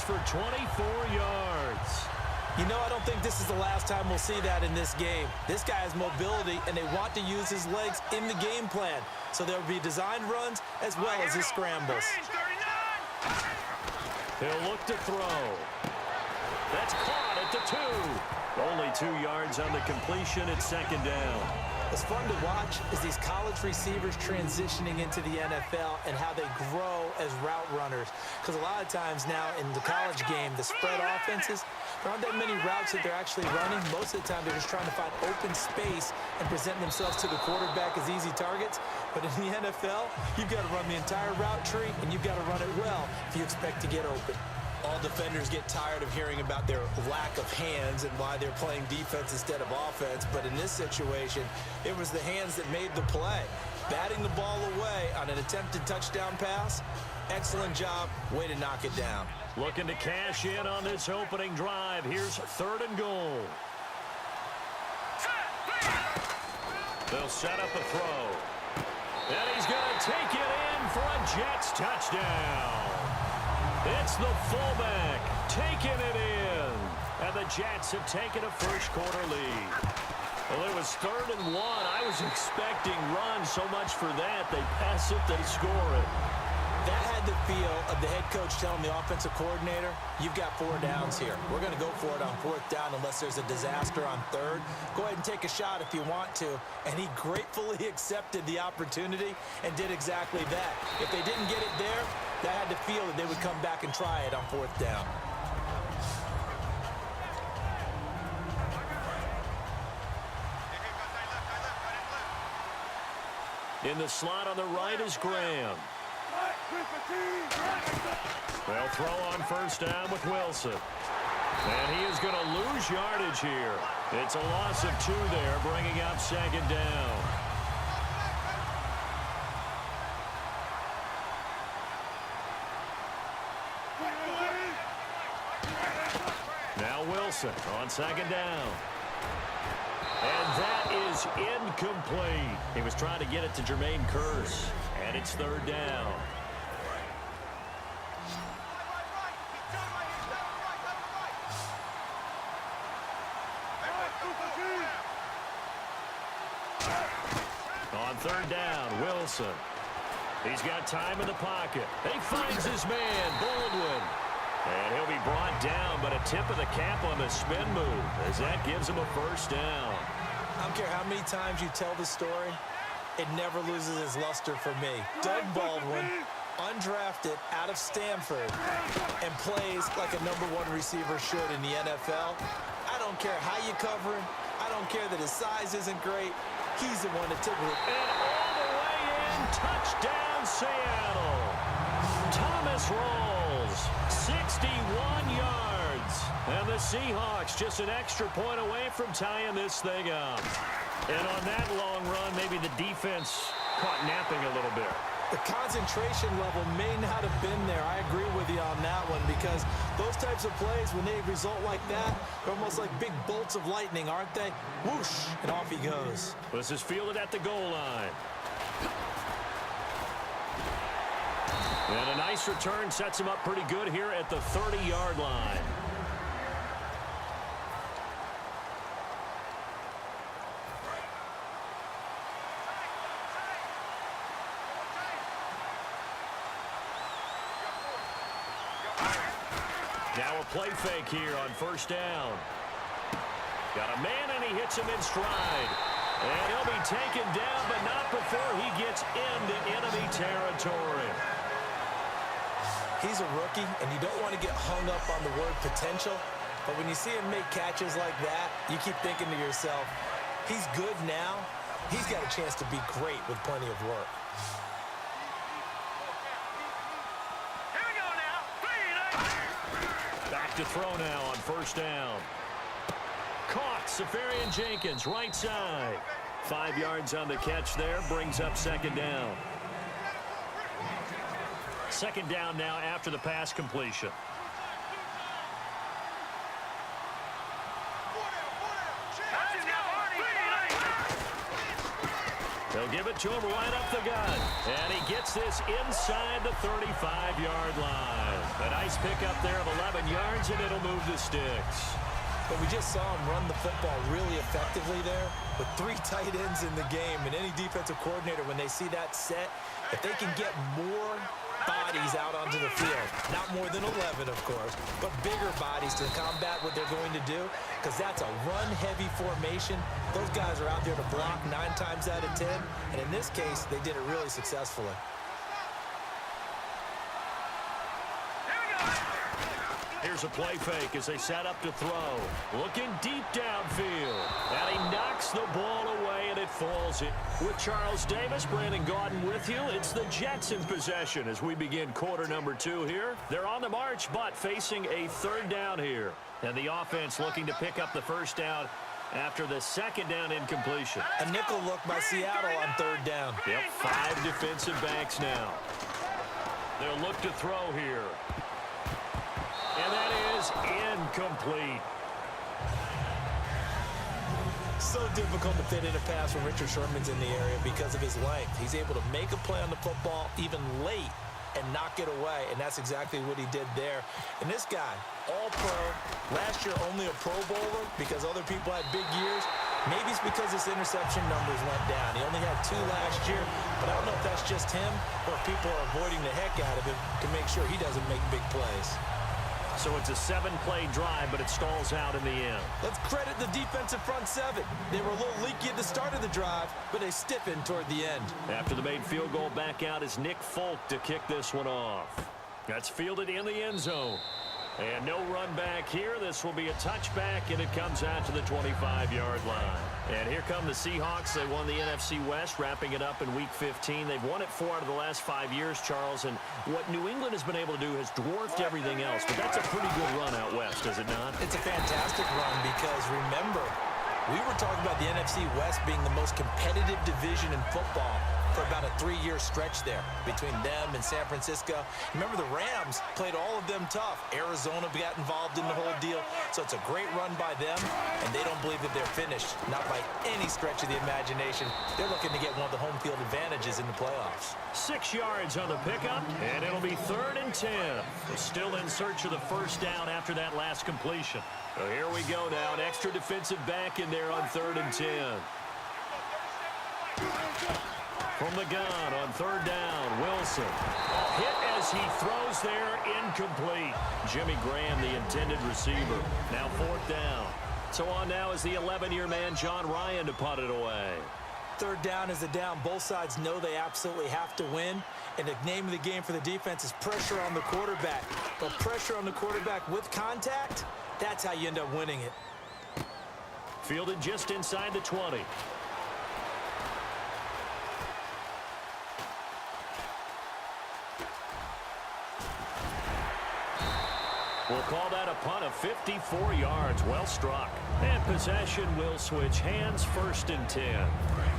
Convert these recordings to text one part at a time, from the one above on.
for 24 yards. You know, I don't think this is the last time we'll see that in this game. This guy has mobility, and they want to use his legs in the game plan. So there will be designed runs as well as his scrambles. He'll look to throw. That's caught at the 2. Only 2 yards on the completion at second down. What's fun to watch is these college receivers transitioning into the NFL and how they grow as route runners. Because a lot of times now in the college game, the spread offenses, there aren't that many routes that they're actually running. Most of the time, they're just trying to find open space and present themselves to the quarterback as easy targets. But in the NFL, you've got to run the entire route tree, and you've got to run it well if you expect to get open. All defenders get tired of hearing about their lack of hands and why they're playing defense instead of offense. But in this situation, it was the hands that made the play. Batting the ball away on an attempted touchdown pass, excellent job. Way to knock it down. Looking to cash in on this opening drive. Here's 3rd and goal. They'll set up a throw. And he's going to take it in for a Jets touchdown. It's the fullback taking it in. And the Jets have taken a first-quarter lead. Well, it was 3rd and 1. I was expecting runs. So much for that. They pass it, they score it. That had the feel of the head coach telling the offensive coordinator, you've got 4 downs here. We're going to go for it on 4th down unless there's a disaster on 3rd. Go ahead and take a shot if you want to. And he gratefully accepted the opportunity and did exactly that. If they didn't get it there, that had the feel that they would come back and try it on 4th down. In the slot on the right is Graham. They'll throw on 1st down with Wilson. And he is going to lose yardage here. It's a loss of 2 there, bringing up 2nd down. Now Wilson on 2nd down. And that is incomplete. He was trying to get it to Jermaine Kearse. And it's 3rd down. On 3rd down, Wilson. He's got time in the pocket. He finds his man, Baldwin. And he'll be brought down, but a tip of the cap on the spin move as that gives him a 1st down. I don't care how many times you tell the story, it never loses its luster for me. Doug Baldwin, undrafted out of Stanford, and plays like a #1 receiver should in the NFL. I don't care how you cover him. I don't care that his size isn't great. He's the one that took it. And all the way in, touchdown Seattle. Thomas rolls, 61 yards. And the Seahawks just an extra point away from tying this thing up. And on that long run, maybe the defense caught napping a little bit. The concentration level may not have been there. I agree with you on that one because those types of plays, when they result like that, they're almost like big bolts of lightning, aren't they? Whoosh, and off he goes. This is fielded at the goal line. And a nice return sets him up pretty good here at the 30-yard line. Now a play fake here on 1st down. Got a man, and he hits him in stride. And he'll be taken down, but not before he gets into enemy territory. He's a rookie, and you don't want to get hung up on the word potential. But when you see him make catches like that, you keep thinking to yourself, he's good now. He's got a chance to be great with plenty of work. Back to throw now on 1st down. Caught, Safarian Jenkins, right side. 5 yards on the catch there, brings up 2nd down. 2nd down now after the pass completion. They'll give it it to him right up the gut. And he gets this inside the 35-yard line. A nice pickup there of 11 yards, and it'll move the sticks. But we just saw him run the football really effectively there with 3 tight ends in the game. And any defensive coordinator, when they see that set, if they can get more bodies out onto the field, not more than 11, of course, but bigger bodies to combat what they're going to do, because that's a run-heavy formation. Those guys are out there to block 9 times out of 10, and in this case, they did it really successfully. Here's a play fake as they set up to throw. Looking deep downfield. And he knocks the ball away, and it falls in. With Charles Davis, Brandon Gaudin with you. It's the Jets in possession as we begin quarter number 2 here. They're on the march, but facing a 3rd down here. And the offense looking to pick up the 1st down after the 2nd down incompletion. A nickel look by Seattle on 3rd down. Yep, 5 defensive backs now. They'll look to throw here. And that is incomplete. So difficult to fit in a pass when Richard Sherman's in the area because of his length. He's able to make a play on the football even late and knock it away, and that's exactly what he did there. And this guy, all-pro, last year only a Pro Bowler because other people had big years. Maybe it's because his interception numbers went down. He only had 2 last year, but I don't know if that's just him or if people are avoiding the heck out of him to make sure he doesn't make big plays. So it's a 7-play drive, but it stalls out in the end. Let's credit the defensive front 7. They were a little leaky at the start of the drive, but they stiffened toward the end. After the made field goal, back out is Nick Folk to kick this one off. That's fielded in the end zone. And no run back here. This will be a touchback, and it comes out to the 25-yard line. And here come the Seahawks. They won the NFC West, wrapping it up in Week 15. They've won it 4 out of the last 5 years, Charles. And what New England has been able to do has dwarfed everything else. But that's a pretty good run out west, is it not? It's a fantastic run because, remember, we were talking about the NFC West being the most competitive division in football for about a 3-year stretch there between them and San Francisco. Remember, the Rams played all of them tough. Arizona got involved in the whole deal. So it's a great run by them, and they don't believe that they're finished. Not by any stretch of the imagination. They're looking to get one of the home field advantages in the playoffs. 6 yards on the pickup, and it'll be 3rd and 10. We're still in search of the 1st down after that last completion. So here we go now. An extra defensive back in there on 3rd and 10. From the gun on 3rd down, Wilson. A hit as he throws there, incomplete. Jimmy Graham, the intended receiver. Now 4th down. So on now is the 11-year man, John Ryan, to punt it away. 3rd down is the down. Both sides know they absolutely have to win. And the name of the game for the defense is pressure on the quarterback. But pressure on the quarterback with contact, that's how you end up winning it. Fielded just inside the 20. We'll call that a punt of 54 yards. Well struck. And possession will switch hands, 1st and 10.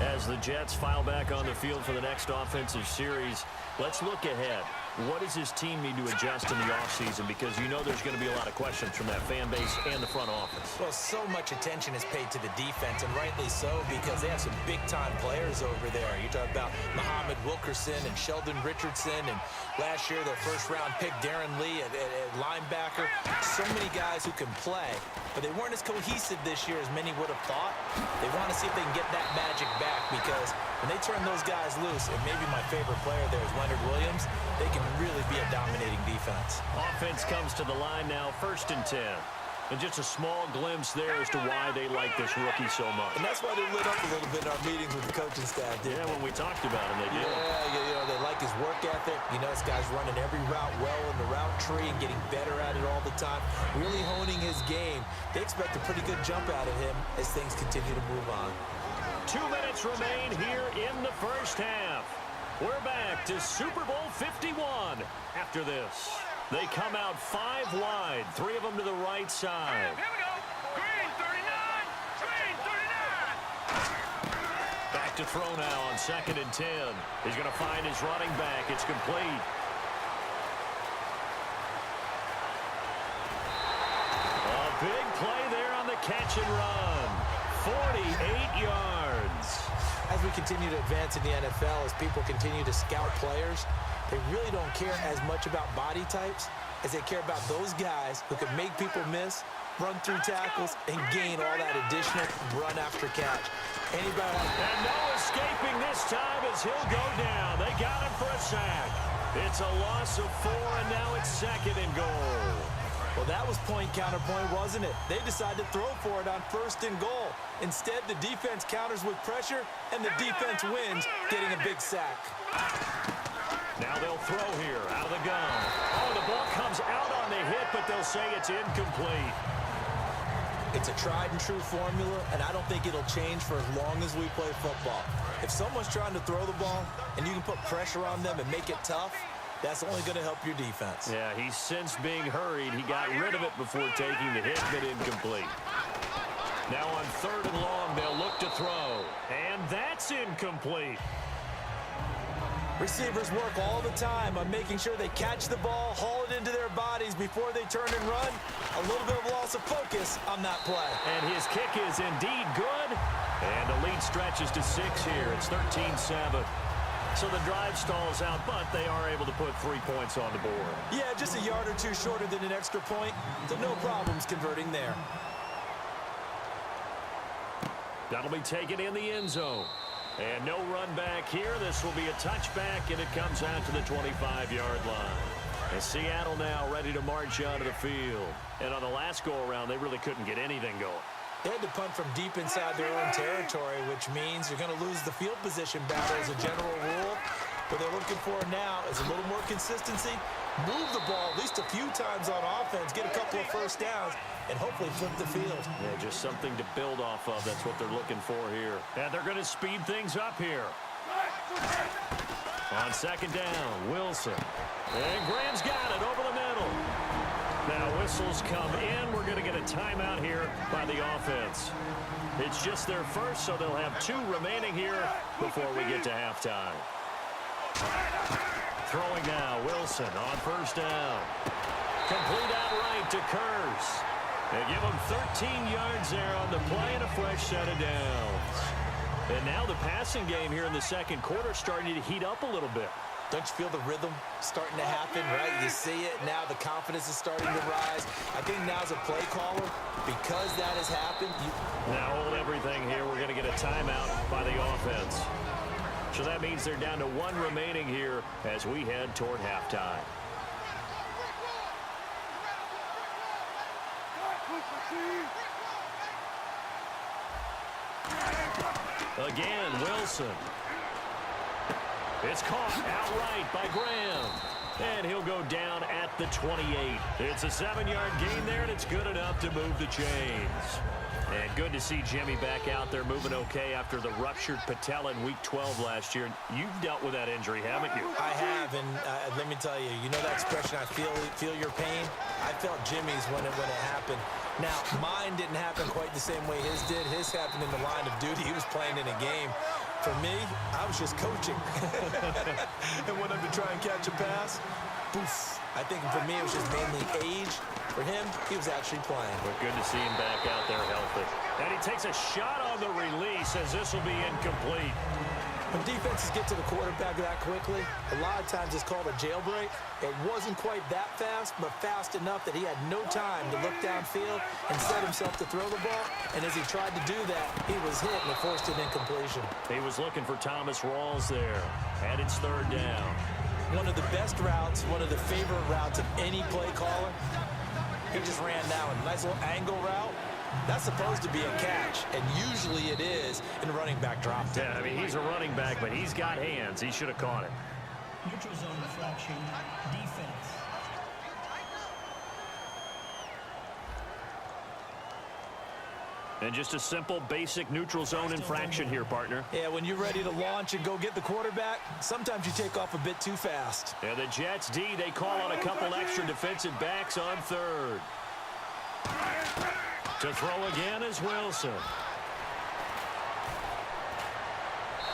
As the Jets file back on the field for the next offensive series, let's look ahead. What does his team need to adjust in the offseason? Because you know there's going to be a lot of questions from that fan base and the front office. Well, so much attention is paid to the defense, and rightly so, because they have some big-time players over there. You talk about Muhammad Wilkerson and Sheldon Richardson, and last year their 1st-round pick, Darren Lee, at linebacker. So many guys who can play, but they weren't as cohesive this year as many would have thought. They want to see if they can get that magic back, because when they turn those guys loose, and maybe my favorite player there is Leonard Williams, they can really be a dominating defense. Offense comes to the line now, 1st and 10. And just a small glimpse there as to why they like this rookie so much. And that's why they lit up a little bit in our meetings with the coaching staff. Yeah, when we talked about him, they did. Yeah, you know, they like his work ethic. You know, this guy's running every route well in the route tree and getting better at it all the time. Really honing his game. They expect a pretty good jump out of him as things continue to move on. 2 minutes remain here in the 1st half. We're back to Super Bowl 51 after this. They come out 5 wide, 3 of them to the right side. Here we go. Green 39. Green 39. Back to throw now on 2nd and 10. He's going to find his running back. It's complete. A big play there on the catch and run. 48 yards. As we continue to advance in the NFL, as people continue to scout players, they really don't care as much about body types as they care about those guys who can make people miss, run through tackles, and gain all that additional run after catch. Anybody? And no escaping this time as he'll go down. They got him for a sack. It's a loss of 4, and now it's 2nd and goal. Well, that was point counterpoint, wasn't it? They decided to throw for it on 1st and goal. Instead, the defense counters with pressure, and the defense wins, getting a big sack. Now they'll throw here out of the gun. Oh, the ball comes out on the hit, but they'll say it's incomplete. It's a tried-and-true formula, and I don't think it'll change for as long as we play football. If someone's trying to throw the ball, and you can put pressure on them and make it tough, that's only going to help your defense. Yeah, he's since being hurried. He got rid of it before taking the hit, but incomplete. Now on 3rd and long, they'll look to throw. And that's incomplete. Receivers work all the time on making sure they catch the ball, haul it into their bodies before they turn and run. A little bit of loss of focus on that play. And his kick is indeed good. And the lead stretches to 6 here. It's 13-7. So the drive stalls out, but they are able to put 3 points on the board. Yeah, just a yard or two shorter than an extra point, so no problems converting there. That'll be taken in the end zone. And no run back here. This will be a touchback, and it comes out to the 25-yard line. And Seattle now ready to march onto the field. And on the last go-around, they really couldn't get anything going. They had to punt from deep inside their own territory, which means you're going to lose the field position battle as a general rule. What they're looking for now is a little more consistency, move the ball at least a few times on offense, get a couple of first downs, and hopefully flip the field. Yeah, just something to build off of. That's what they're looking for here. And they're going to speed things up here. On 2nd down, Wilson. And Graham's got it over the middle. Now whistles come in. We're going to get a timeout here by the offense. It's just their first, so they'll have 2 remaining here before we get to halftime. Throwing now, Wilson on 1st down. Complete outright to Kurz. They give him 13 yards there on the play and a fresh set of downs. And now the passing game here in the 2nd quarter starting to heat up a little bit. Don't you feel the rhythm starting to happen, right? You see it. Now the confidence is starting to rise. I think now as a play caller, because that has happened. Now hold everything here. We're going to get a timeout by the offense. So that means they're down to 1 remaining here as we head toward halftime. Again, Wilson. It's caught outright by Graham. And he'll go down at the 28. It's a 7-yard gain there, and it's good enough to move the chains. And good to see Jimmy back out there moving okay after the ruptured patella in Week 12 last year. You've dealt with that injury, haven't you? I have, and let me tell you, you know that expression, I feel your pain? I felt Jimmy's when it happened. Now, mine didn't happen quite the same way his did. His happened in the line of duty. He was playing in a game. For me, I was just coaching. And when I'm to try and catch a pass, poof. I think for me, it was just mainly age. For him, he was actually playing. But good to see him back out there healthy. And he takes a shot on the release as this will be incomplete. When defenses get to the quarterback that quickly, a lot of times it's called a jailbreak. It wasn't quite that fast, but fast enough that he had no time to look downfield and set himself to throw the ball. And as he tried to do that, he was hit and it forced an incompletion. He was looking for Thomas Rawls there. And it's 3rd down. One of the best routes, one of the favorite routes of any play caller. He just ran that one. Nice little angle route. That's supposed to be a catch, and usually it is in running back drop. Yeah, I mean, he's a running back, but he's got hands. He should have caught it. Neutral zone infraction, defense. And just a simple, basic neutral zone infraction here, partner. Yeah, when you're ready to launch and go get the quarterback, sometimes you take off a bit too fast. And the Jets D, they call on a couple extra defensive backs on 3rd. To throw again is Wilson.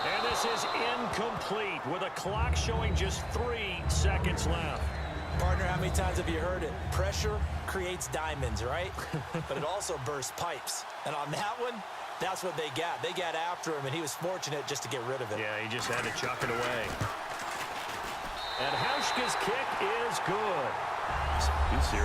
And this is incomplete with a clock showing just 3 seconds left. Partner, how many times have you heard it? Pressure creates diamonds, right? But it also bursts pipes. And on that one, That's what they got. They got after him, and he was fortunate just to get rid of it. Yeah, he just had to chuck it away. And Hauschka's kick is good. He's serious.